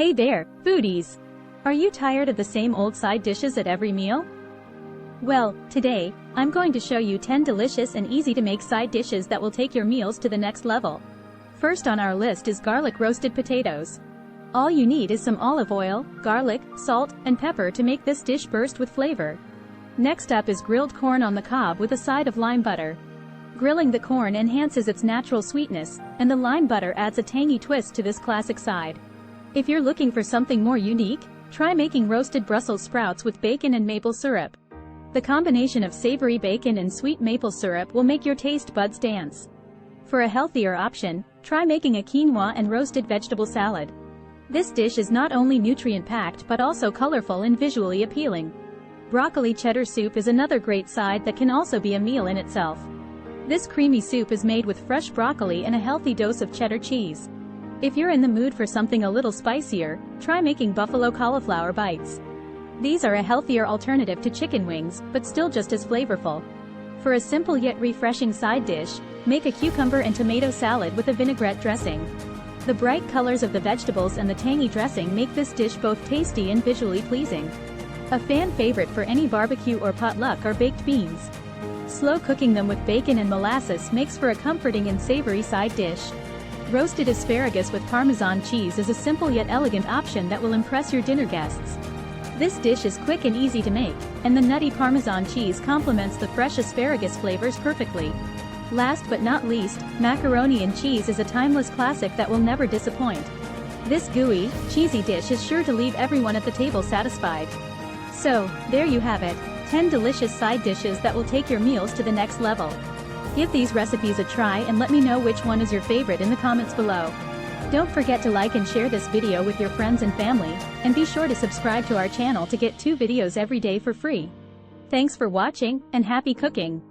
Hey there, foodies! Are you tired of the same old side dishes at every meal? Well, today, I'm going to show you 10 delicious and easy to make side dishes that will take your meals to the next level. First on our list is garlic roasted potatoes. All you need is some olive oil, garlic, salt, and pepper to make this dish burst with flavor. Next up is grilled corn on the cob with a side of lime butter. Grilling the corn enhances its natural sweetness, and the lime butter adds a tangy twist to this classic side. If you're looking for something more unique, try making roasted Brussels sprouts with bacon and maple syrup. The combination of savory bacon and sweet maple syrup will make your taste buds dance. For a healthier option, try making a quinoa and roasted vegetable salad. This dish is not only nutrient-packed but also colorful and visually appealing. Broccoli cheddar soup is another great side that can also be a meal in itself. This creamy soup is made with fresh broccoli and a healthy dose of cheddar cheese. If you're in the mood for something a little spicier, try making buffalo cauliflower bites. These are a healthier alternative to chicken wings, but still just as flavorful. For a simple yet refreshing side dish, make a cucumber and tomato salad with a vinaigrette dressing. The bright colors of the vegetables and the tangy dressing make this dish both tasty and visually pleasing. A fan favorite for any barbecue or potluck are baked beans. Slow cooking them with bacon and molasses makes for a comforting and savory side dish. Roasted asparagus with Parmesan cheese is a simple yet elegant option that will impress your dinner guests. This dish is quick and easy to make, and the nutty Parmesan cheese complements the fresh asparagus flavors perfectly. Last but not least, macaroni and cheese is a timeless classic that will never disappoint. This gooey, cheesy dish is sure to leave everyone at the table satisfied. So, there you have it, 10 delicious side dishes that will take your meals to the next level. Give these recipes a try and let me know which one is your favorite in the comments below. Don't forget to like and share this video with your friends and family, and be sure to subscribe to our channel to get 2 videos every day for free. Thanks for watching, and happy cooking!